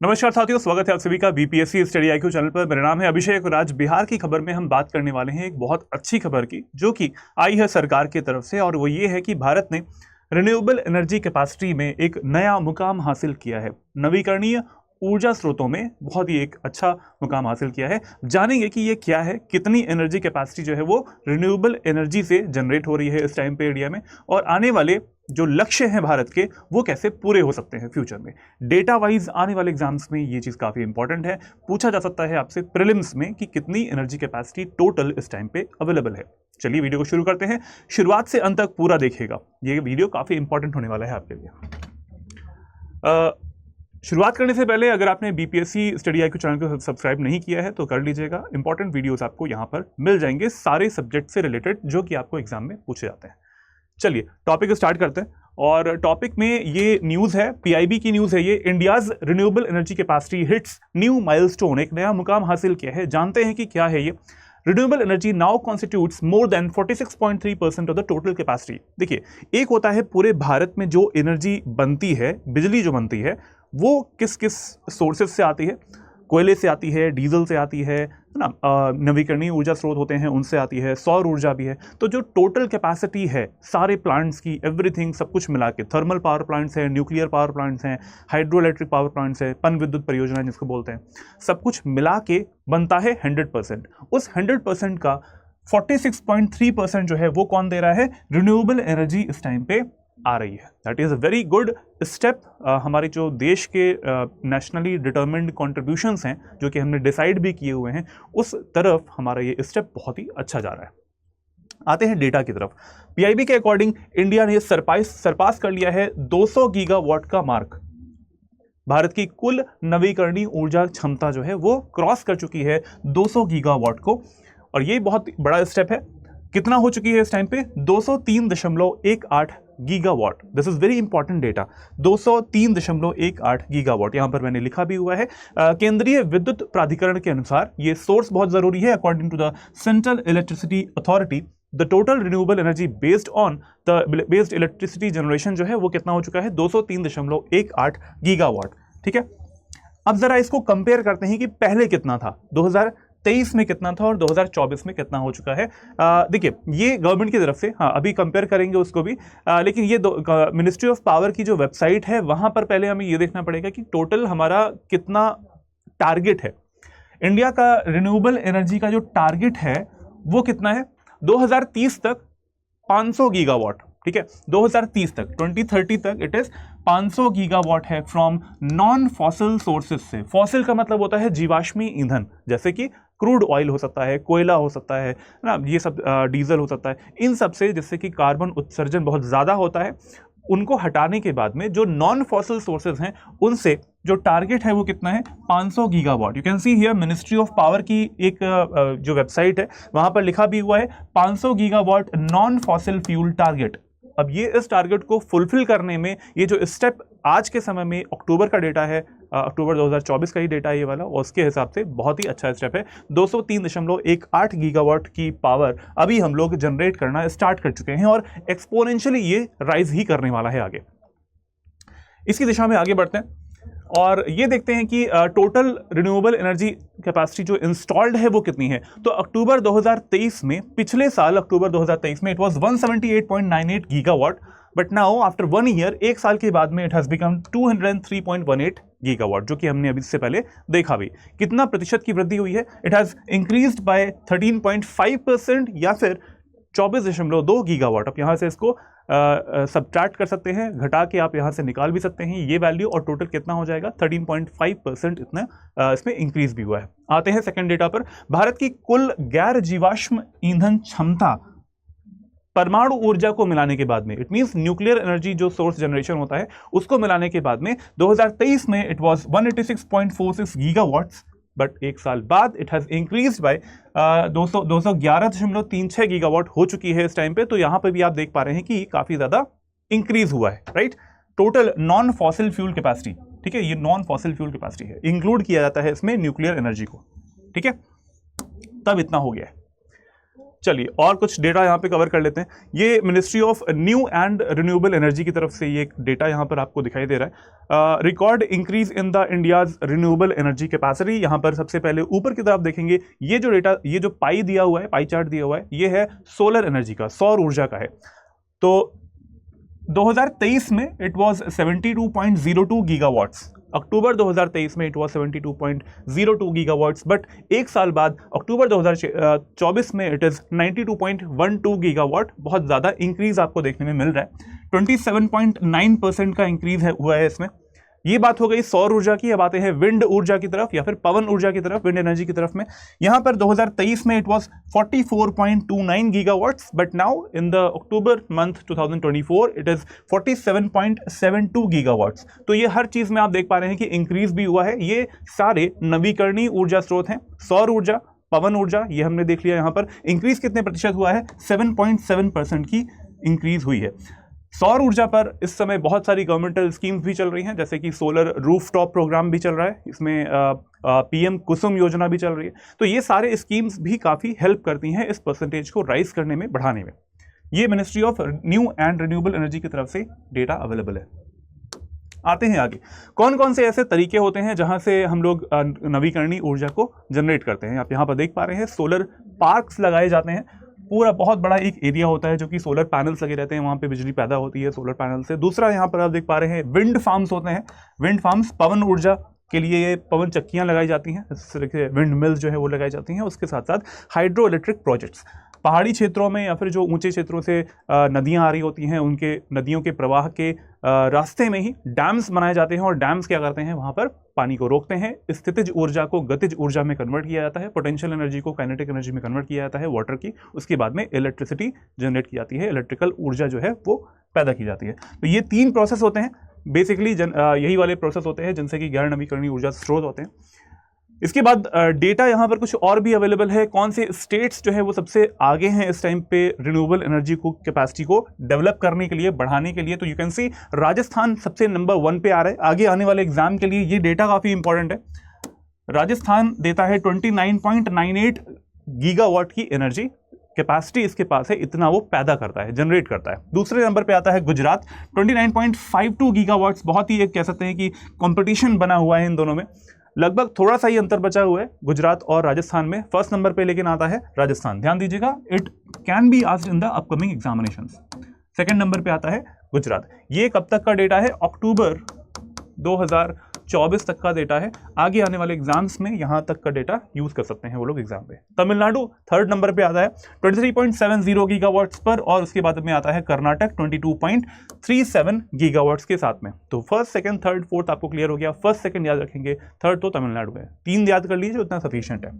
नमस्कार साथियों, स्वागत है आप सभी का बीपीएससी स्टडी आईक्यू चैनल पर। मेरा नाम है अभिषेक और आज बिहार की खबर में हम बात करने वाले हैं एक बहुत अच्छी खबर की, जो कि आई है सरकार की तरफ से, और वो ये है कि भारत ने रिन्यूएबल एनर्जी कैपेसिटी में एक नया मुकाम हासिल किया है। नवीकरणीय ऊर्जा स्रोतों में बहुत ही एक अच्छा मुकाम हासिल किया है। जानेंगे कि ये क्या है, कितनी एनर्जी कैपेसिटी जो है वो रिन्यूएबल एनर्जी से जनरेट हो रही है इस टाइम पे इंडिया में, और आने वाले जो लक्ष्य हैं भारत के वो कैसे पूरे हो सकते हैं फ्यूचर में। डेटा वाइज आने वाले एग्जाम्स में ये चीज़ काफ़ी इंपॉर्टेंट है। पूछा जा सकता है आपसे प्रीलिम्स में कि कितनी एनर्जी कैपेसिटी टोटल इस टाइम पे अवेलेबल है। चलिए वीडियो को शुरू करते हैं, शुरुआत से अंत तक पूरा देखिएगा, ये वीडियो काफ़ी इंपॉर्टेंट होने वाला है आपके लिए। शुरुआत करने से पहले अगर आपने बीपीएससी स्टडी आईक्यू चैनल को सब्सक्राइब नहीं किया है तो कर लीजिएगा। इंपॉर्टेंट वीडियोस आपको यहाँ पर मिल जाएंगे सारे सब्जेक्ट से रिलेटेड जो कि आपको एग्जाम में पूछे जाते हैं। चलिए टॉपिक स्टार्ट करते हैं, और टॉपिक में ये न्यूज़ है, पीआईबी की न्यूज़ है ये। India's renewable energy capacity hits new milestone, एक नया मुकाम हासिल किया है। जानते हैं कि क्या है ये। Renewable energy now constitutes more than 46.3% of the total capacity. देखिए, एक होता है पूरे भारत में जो एनर्जी बनती है, बिजली जो बनती है वो किस किस सोर्सेज से आती है। कोयले से आती है, डीजल से आती है ना, नवीकरणीय ऊर्जा स्रोत होते हैं उनसे आती है, सौर ऊर्जा भी है। तो जो टोटल कैपेसिटी है सारे प्लांट्स की, एवरीथिंग सब कुछ मिला के, थर्मल पावर प्लांट्स हैं, न्यूक्लियर पावर प्लांट्स हैं, हाइड्रो इलेक्ट्रिक पावर प्लांट्स हैं, पन विद्युत परियोजना जिसको बोलते हैं, सब कुछ मिला के बनता है 100%। उस 100% का 46.3% जो है वो कौन दे रहा है? रिन्यूएबल एनर्जी इस टाइम पे आ रही है। That is a very good step. हमारे जो देश के नेशनली डिटर्मिन्ड कॉन्ट्रीब्यूशंस हैं, जो कि हमने डिसाइड भी किए हुए हैं, उस तरफ हमारा ये स्टेप बहुत ही अच्छा जा रहा है। आते हैं डेटा की तरफ। पीआईबी के अकॉर्डिंग इंडिया ने सरपास कर लिया है 200 गीगावाट का मार्क। भारत की कुल नवीकरणीय ऊर्जा क्षमता जो है वो क्रॉस कर चुकी है 200 गीगावाट को, और ये बहुत बड़ा स्टेप है। कितना हो चुकी है इस टाइम पे? 203.18 gigawatt. This is very important data. 203.18 gigawatt यहां पर मैंने लिखा भी हुआ है। केंद्रीय विद्युत प्राधिकरण के अनुसार ये सोर्स बहुत जरूरी है। According to the central electricity authority, the total renewable energy based electricity generation जो है वो कितना हो चुका है? 203.18 गीगावाट। ठीक है, अब जरा इसको कंपेयर करते हैं कि पहले कितना था, 2023 में कितना था और 2024 में कितना हो चुका है। देखिए, ये गवर्नमेंट की तरफ से, हाँ अभी कंपेयर करेंगे उसको भी, लेकिन ये मिनिस्ट्री ऑफ पावर की जो वेबसाइट है वहां पर पहले हमें ये देखना पड़ेगा कि टोटल हमारा कितना टारगेट है। इंडिया का रिन्यूएबल एनर्जी का जो टारगेट है वो कितना है? 2030 तक 500 गीगावाट। ठीक है, 2030 तक, 2030 तक इट इज 500 गीगावाट है फ्रॉम नॉन फॉसिल सोर्सेज से। फॉसिल का मतलब होता है जीवाश्मी ईंधन, जैसे कि क्रूड ऑयल हो सकता है, कोयला हो सकता है ना, ये सब डीजल हो सकता है, इन सब से जिससे कि कार्बन उत्सर्जन बहुत ज़्यादा होता है, उनको हटाने के बाद में जो नॉन फॉसिल सोर्सेज हैं उनसे जो टारगेट है वो कितना है? 500 gigawatt. You can see here ministry of power की एक जो वेबसाइट है वहां पर लिखा भी हुआ है 500 gigawatt non fossil fuel target. अब ये इस टारगेट को फुलफिल करने में ये जो स्टेप आज के समय में, अक्टूबर का डेटा है, अक्टूबर 2024 का ही डेटा है ये वाला, और उसके हिसाब से बहुत ही अच्छा स्टेप है। 203.18 गीगावाट की पावर अभी हम लोग जनरेट करना स्टार्ट कर चुके हैं, और एक्सपोनेंशियली ये राइज ही करने वाला है आगे। इसकी दिशा में आगे बढ़ते हैं और ये देखते हैं कि टोटल रिन्यूएबल एनर्जी कैपेसिटी जो इंस्टॉल्ड है वो कितनी है। तो अक्टूबर 2023 में, पिछले साल अक्टूबर 2023 में it was 178.98 gigawatt, but now after 1 year, एक साल के बाद में इट हैज बिकम 203.18 गीगावाट, जो कि हमने अभी इससे पहले देखा भी। कितना प्रतिशत की वृद्धि हुई है? इट हैज इंक्रीज्ड बाय 13.5% या फिर 24.2 गीगावाट। अब यहाँ से इसको सब्ट्रैक्ट कर सकते हैं, घटा के आप यहाँ से निकाल भी सकते हैं ये वैल्यू, और टोटल कितना हो जाएगा? 13.5% इतना इसमें इंक्रीज भी हुआ है। आते हैं सेकंड डेटा पर। भारत की कुल गैर जीवाश्म ईंधन क्षमता परमाणु ऊर्जा को मिलाने के बाद में, इट मींस न्यूक्लियर एनर्जी जो सोर्स जनरेशन होता है उसको मिलाने के बाद में 2023 में इट वाज 186.46 गीगावाट्स, बट एक साल बाद it has increased by 211.36 gigawatt हो चुकी है इस टाइम पे। तो यहां पे भी आप देख पा रहे हैं कि काफी ज्यादा इंक्रीज हुआ है, right. Total non fossil fuel capacity, ठीक है, ये नॉन फॉसिल फ्यूल कैपेसिटी है, इंक्लूड किया जाता है इसमें न्यूक्लियर एनर्जी को, ठीक है, तब इतना हो गया है। चलिए और कुछ डेटा यहाँ पे कवर कर लेते हैं। ये ministry of new and renewable energy की तरफ से ये एक डेटा यहाँ पर आपको दिखाई दे रहा है। Record increase in the India's renewable energy capacity. यहाँ पर सबसे पहले ऊपर की तरफ देखेंगे, ये जो डेटा, ये जो पाई दिया हुआ है, पाई चार्ट दिया हुआ है, ये है सोलर एनर्जी का, सौर ऊर्जा का है। तो 2023 में इट वाज 72.02 गीगावाट्स। अक्टूबर 2023 में इट वाज 72.02 गीगावाट्स, बट एक साल बाद अक्टूबर 2024 में इट इज़ 92.12 गीगावाट। बहुत ज़्यादा इंक्रीज आपको देखने में मिल रहा है, 27.9% का इंक्रीज हुआ है इसमें। ये बात हो गई सौर ऊर्जा की। अब आते हैं विंड ऊर्जा की तरफ या फिर पवन ऊर्जा की तरफ, विंड एनर्जी की तरफ में। यहाँ पर 2023 में it was 44.29 gigawatts, but now in the October month 2024 it is 47.72 gigawatts. तो ये हर चीज़ में आप देख पा रहे हैं कि इंक्रीज भी हुआ है। ये सारे नवीकरणीय ऊर्जा स्रोत हैं। सौर ऊर्जा, पवन ऊर्जा, ये हमने देख लिया। यहाँ पर इंक्रीज कितने प्रतिशत हुआ है, 7.7% की इंक्रीज हुई है। सौर ऊर्जा पर इस समय बहुत सारी गवर्नमेंटल स्कीम्स भी चल रही हैं, जैसे कि सोलर रूफटॉप प्रोग्राम भी चल रहा है, इसमें पीएम कुसुम योजना भी चल रही है। तो ये सारे स्कीम्स भी काफ़ी हेल्प करती हैं इस परसेंटेज को राइज करने में, बढ़ाने में। ये ministry of new and renewable energy की तरफ से डेटा अवेलेबल है। आते हैं आगे, कौन कौन से ऐसे तरीके होते हैं जहां से हम लोग नवीकरणीय ऊर्जा को जनरेट करते हैं। आप यहाँ पर देख पा रहे हैं सोलर पार्क्स लगाए जाते हैं। पूरा बहुत बड़ा एक एरिया होता है जो कि सोलर पैनल्स लगे रहते हैं, वहाँ पे बिजली पैदा होती है सोलर पैनल से। दूसरा यहाँ पर आप देख पा रहे हैं विंड फार्म्स होते हैं। विंड फार्म्स पवन ऊर्जा के लिए ये पवन चक्कियाँ लगाई जाती हैं, इस तरह के विंड मिल्स जो है वो लगाई जाती हैं। उसके साथ साथ हाइड्रो इलेक्ट्रिक प्रोजेक्ट्स, पहाड़ी क्षेत्रों में या फिर जो ऊंचे क्षेत्रों से नदियां आ रही होती हैं, उनके नदियों के प्रवाह के रास्ते में ही डैम्स बनाए जाते हैं, और डैम्स क्या करते हैं, वहाँ पर पानी को रोकते हैं। स्थितिज ऊर्जा को गतिज ऊर्जा में कन्वर्ट किया जाता है, पोटेंशियल एनर्जी को काइनेटिक एनर्जी में कन्वर्ट किया जाता है वाटर की। उसके बाद में इलेक्ट्रिसिटी जनरेट की जाती है, इलेक्ट्रिकल ऊर्जा जो है वो पैदा की जाती है। तो ये 3 प्रोसेस होते हैं बेसिकली, यही वाले प्रोसेस होते हैं जिनसे कि गैर नवीकरणीय ऊर्जा स्रोत होते हैं। इसके बाद डेटा यहाँ पर कुछ और भी अवेलेबल है, कौन से स्टेट्स जो है वो सबसे आगे हैं इस टाइम पे रिन्यूएबल एनर्जी को कैपेसिटी को डेवलप करने के लिए, बढ़ाने के लिए। तो यू कैन सी राजस्थान सबसे नंबर 1 पे आ रहा है। आगे आने वाले एग्जाम के लिए ये डेटा काफ़ी इंपॉर्टेंट है। राजस्थान देता है 29.98 गीगावाट की एनर्जी कैपेसिटी इसके पास है, इतना वो पैदा करता है, जनरेट करता है। दूसरे नंबर पे आता है गुजरात, 29.52 गीगावाट्स। बहुत ही एक कह सकते हैं कि कंपटीशन बना हुआ है इन दोनों में, लगभग थोड़ा सा ही अंतर बचा हुआ है गुजरात और राजस्थान में। फर्स्ट नंबर पे लेकिन आता है राजस्थान, ध्यान दीजिएगा, it can be asked in the upcoming examinations. Second number पे आता है गुजरात। ये कब तक का डेटा है, अक्टूबर 2024 तक का डेटा है। आगे आने वाले एग्जाम्स में यहाँ तक का डेटा यूज कर सकते हैं वो लोग एग्जाम पे। तमिलनाडु थर्ड नंबर पे आता है 23.70 गीगावाट्स पर, और उसके बाद में आता है कर्नाटक 22.37 गीगावाट्स के साथ में। तो फर्स्ट, सेकंड, थर्ड, फोर्थ आपको क्लियर हो गया। फर्स्ट, सेकंड याद रखेंगे, थर्ड तो तमिलनाडु है। 3 याद कर लीजिए, उतना सफिशिएंट है।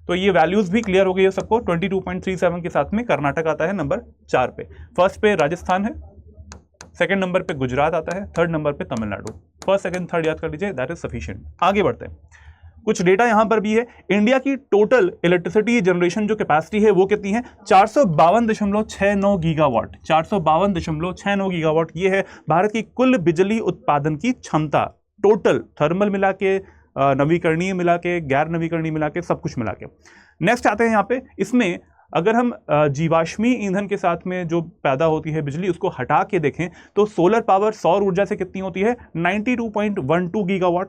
तो ये वैल्यूज भी क्लियर हो गई है सबको। 22.37 के साथ में कर्नाटक आता है नंबर 4 पे। फर्स्ट पे राजस्थान है, सेकंड नंबर पे गुजरात आता है, थर्ड नंबर पे तमिलनाडु। फर्स्ट, सेकंड, थर्ड याद कर लीजिए, दैट इज सफिशिएंट। आगे बढ़ते हैं, कुछ डेटा यहां पर भी है। इंडिया की टोटल इलेक्ट्रिसिटी जनरेशन जो कैपेसिटी है वो कितनी है, 452.69 गीगावाट। 452.69 गीगावाट ये है भारत की कुल बिजली उत्पादन की क्षमता, टोटल थर्मल मिला के, नवीकरणीय मिला के, गैर नवीकरणीय मिला के, सब कुछ मिला के। नेक्स्ट आते हैं यहाँ पे, इसमें अगर हम जीवाश्मी ईंधन के साथ में जो पैदा होती है बिजली उसको हटा के देखें तो सोलर पावर, सौर ऊर्जा से कितनी होती है, 92.12 गीगावाट।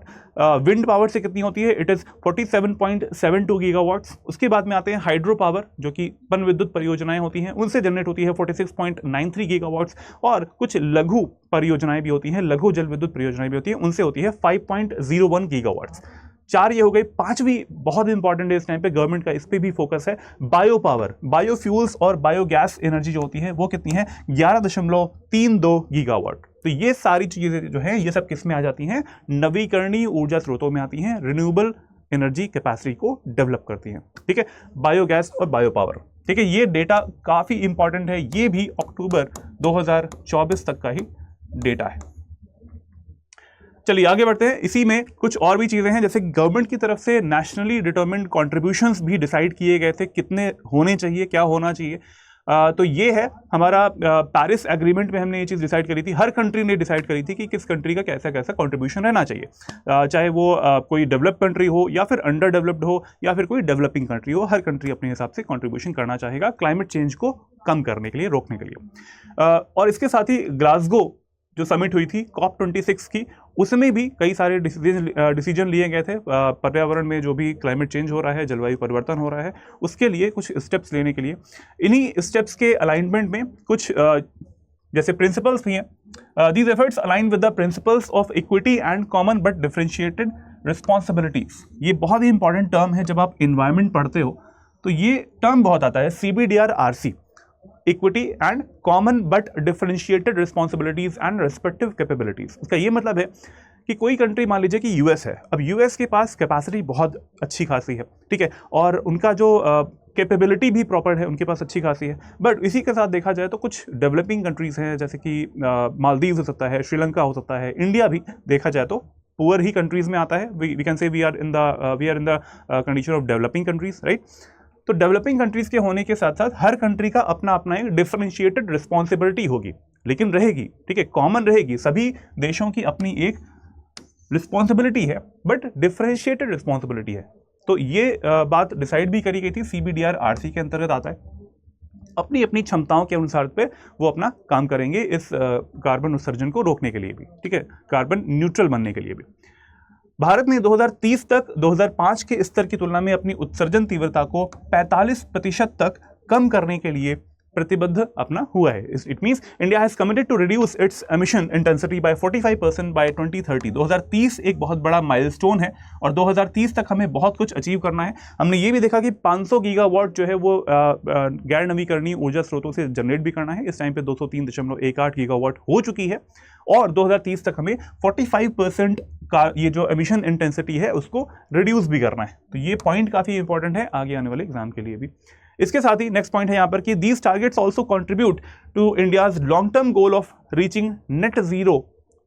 विंड पावर से कितनी होती है, इट इज़ 47.72 गीगावाट्स। उसके बाद में आते हैं हाइड्रो पावर, जो कि पन विद्युत परियोजनाएं होती हैं, उनसे जनरेट होती है 46.93 गीगावाट्स। और कुछ लघु परियोजनाएं भी होती हैं, लघु जल विद्युत परियोजनाएं भी होती हैं, उनसे होती है 5.01 गीगावाट्स। 4 ये हो गई। 5वीं बहुत इंपॉर्टेंट है इस टाइम पे, गवर्नमेंट का इस पे भी फोकस है, बायो पावर, बायोफ्यूल्स और बायोगैस एनर्जी जो होती है वो कितनी है, 11.32 गीगावाट। तो ये सारी चीजें जो है ये सब किस में आ जाती हैं, नवीकरणीय ऊर्जा स्रोतों में आती हैं, रिन्यूएबल एनर्जी कैपेसिटी को डेवलप करती हैं। ठीक है, बायोगैस और बायो पावर। ठीक है, ये डेटा काफी इंपॉर्टेंट है, ये भी अक्टूबर 2024 तक का ही डेटा है। चलिए आगे बढ़ते हैं। इसी में कुछ और भी चीज़ें हैं, जैसे गवर्नमेंट की तरफ से नेशनली डिटरमिन्ड कॉन्ट्रीब्यूशंस भी डिसाइड किए गए थे, कितने होने चाहिए, क्या होना चाहिए। तो ये है हमारा पेरिस एग्रीमेंट में हमने ये चीज़ डिसाइड करी थी, हर कंट्री ने डिसाइड करी थी कि किस कंट्री का कैसा कैसा कंट्रीब्यूशन रहना चाहिए, चाहे वो कोई डेवलप कंट्री हो या फिर अंडर डेवलप्ड हो या फिर कोई डेवलपिंग कंट्री हो, हर कंट्री अपने हिसाब से कंट्रीब्यूशन करना चाहेगा क्लाइमेट चेंज को कम करने के लिए, रोकने के लिए। और इसके साथ ही ग्लासगो जो समिट हुई थी COP26 की, उसमें भी कई सारे डिसीजन लिए गए थे पर्यावरण में जो भी क्लाइमेट चेंज हो रहा है, जलवायु परिवर्तन हो रहा है, उसके लिए कुछ स्टेप्स लेने के लिए। इन्हीं स्टेप्स के अलाइनमेंट में कुछ जैसे प्रिंसिपल्स भी हैं। These efforts align with the principles of equity and common but differentiated responsibilities. ये बहुत ही इंपॉर्टेंट टर्म है, जब आप इन्वायरमेंट पढ़ते हो तो ये टर्म बहुत आता है, CBDRRC, equity and common but differentiated responsibilities and respective capabilities. इसका ये मतलब है कि कोई कंट्री, मान लीजिए कि यूएस है, अब यूएस के पास कैपेसिटी बहुत अच्छी खासी है, ठीक है, और उनका जो कैपेबिलिटी भी प्रॉपर है, उनके पास अच्छी खासी है, बट इसी के साथ देखा जाए तो कुछ डेवलपिंग कंट्रीज हैं, जैसे कि मालदीव हो सकता है, श्रीलंका हो सकता है, इंडिया भी देखा जाए तो पुअर ही कंट्रीज में आता है। We can say we are in the condition of developing countries, right. तो डेवलपिंग कंट्रीज के होने के साथ साथ हर कंट्री का अपना अपना एक डिफरेंशिएटेड रिस्पॉन्सिबिलिटी होगी, लेकिन रहेगी, ठीक है, कॉमन रहेगी, सभी देशों की अपनी एक रिस्पॉन्सिबिलिटी है, बट डिफरेंशिएटेड रिस्पॉन्सिबिलिटी है। तो ये बात डिसाइड भी करी गई थी, CBDRRC के अंतर्गत आता है। अपनी अपनी क्षमताओं के अनुसार पे वो अपना काम करेंगे इस कार्बन उत्सर्जन को रोकने के लिए भी, ठीक है, कार्बन न्यूट्रल बनने के लिए भी। भारत ने 2030 तक 2005 के स्तर की तुलना में अपनी उत्सर्जन तीव्रता को 45% तक कम करने के लिए प्रतिबद्ध अपना हुआ है। It means India has committed to reduce its emission intensity by 45% by 2030। 2030 एक बहुत बड़ा माइलस्टोन है और 2030 तक हमें बहुत कुछ अचीव करना है। हमने ये भी देखा कि 500 गीगावाट जो है वो गैर नवीकरणीय ऊर्जा स्रोतों से जनरेट भी करना है। इस टाइम पे 203.18 गीगावाट हो चुकी है और 2030 तक हमें 45% का ये जो एमिशन इंटेंसिटी है उसको रिड्यूस भी करना है। तो ये पॉइंट काफी इंपॉर्टेंट है आगे आने वाले एग्जाम के लिए भी। इसके साथ ही नेक्स्ट पॉइंट है यहाँ पर कि these targets also contribute to India's long term goal of reaching net zero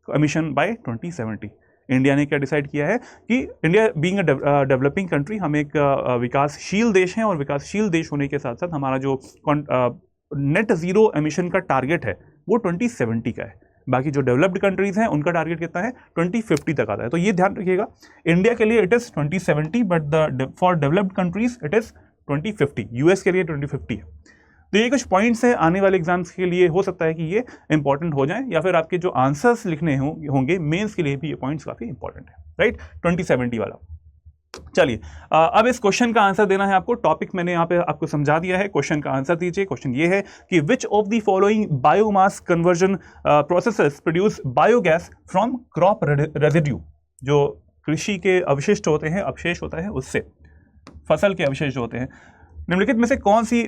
emission by 2070। India ने क्या डिसाइड किया है कि India being a developing country, हम एक विकासशील देश हैं और विकासशील देश होने के साथ साथ हमारा जो नेट जीरो एमिशन का टारगेट है वो 2070 का है। बाकी जो डेवलप्ड कंट्रीज हैं उनका टारगेट कितना है, 2050 तक आता है। तो ये ध्यान रखिएगा, इंडिया के लिए it is 2070 but for developed countries it is 2050, US के लिए 2050 है। तो ये कुछ पॉइंट्स हैं आने वाले एग्जाम्स के लिए, हो सकता है कि ये इंपॉर्टेंट हो जाएं या फिर आपके जो आंसर्स लिखने होंगे मेंस के लिए भी ये पॉइंट्स काफी इंपॉर्टेंट है, राइट, 2070 वाला। चलिए अब इस क्वेश्चन का आंसर देना है आपको। टॉपिक मैंने यहाँ पे आपको समझा दिया है, क्वेश्चन का आंसर दीजिए। क्वेश्चन ये है कि which of the following biomass conversion processes produce biogas from crop residue. जो कृषि के अवशिष्ट होते हैं, अवशेष होता है उससे, फसल के अवशेष होते हैं, निम्नलिखित में से कौन सी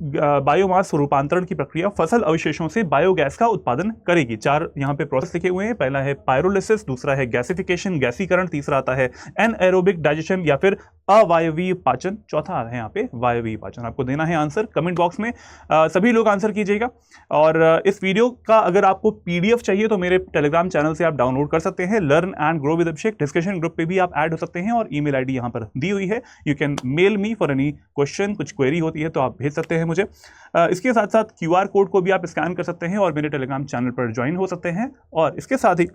बायोमास रूपांतरण की प्रक्रिया फसल अवशेषों से बायोगैस का उत्पादन करेगी। 4 यहाँ पे प्रोसेस लिखे हुए हैं। पहला है पायरोलिसिस, दूसरा है गैसिफिकेशन, गैसीकरण, तीसरा आता है एनएरोबिक डाइजेशन या फिर अवायवीय पाचन, चौथा है यहाँ पे वायवीय पाचन। आपको देना है आंसर कमेंट बॉक्स में, सभी लोग आंसर कीजिएगा। और इस वीडियो का अगर आपको PDF चाहिए तो मेरे टेलीग्राम चैनल से आप डाउनलोड कर सकते हैं, learn and grow with Abhishek. Discussion group पे भी आप ऐड हो सकते हैं और ईमेल आईडी यहाँ पर दी हुई है। You can mail me for any question, कुछ क्वेरी होती है तो आप भेज सकते हैं मुझे। इसके साथ साथ QR कोड को भी आप स्कैन कर सकते हैं और मेरे टेलीग्राम चैनल पर ज्वाइन हो सकते हैं। और इसके साथ ही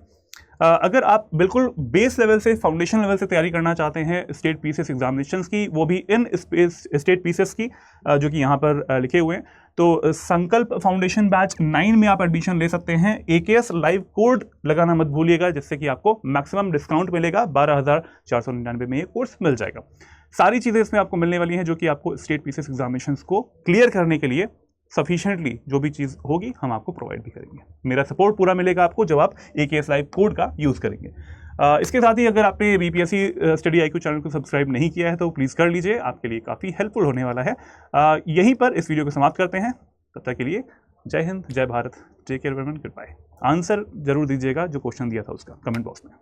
अगर आप बिल्कुल बेस लेवल से, फाउंडेशन लेवल से तैयारी करना चाहते हैं स्टेट पीसीएस एग्जामिनेशंस की, वो भी इन स्टेट पीसीएस की जो कि यहाँ पर लिखे हुए हैं, तो संकल्प फाउंडेशन बैच 9 में आप एडमिशन ले सकते हैं। AKS लाइव कोड लगाना मत भूलिएगा, जिससे कि आपको मैक्सिमम डिस्काउंट मिलेगा, 12,499 में ये कोर्स मिल जाएगा। सारी चीज़ें इसमें आपको मिलने वाली हैं जो कि आपको स्टेट पीसीएस एग्जामिनेशंस को क्लियर करने के लिए सफिशिएंटली जो भी चीज़ होगी हम आपको प्रोवाइड भी करेंगे। मेरा सपोर्ट पूरा मिलेगा आपको जब आप AKS लाइव कोड का यूज़ करेंगे। इसके साथ ही अगर आपने BPSC स्टडी IQ चैनल को सब्सक्राइब नहीं किया है तो प्लीज़ कर लीजिए, आपके लिए काफ़ी हेल्पफुल होने वाला है। यहीं पर इस वीडियो को समाप्त करते हैं। तब तक के लिए जय हिंद, जय Bharat, take care everyone, good bye. Answer जरूर दीजिएगा जो क्वेश्चन दिया था उसका कमेंट बॉक्स में।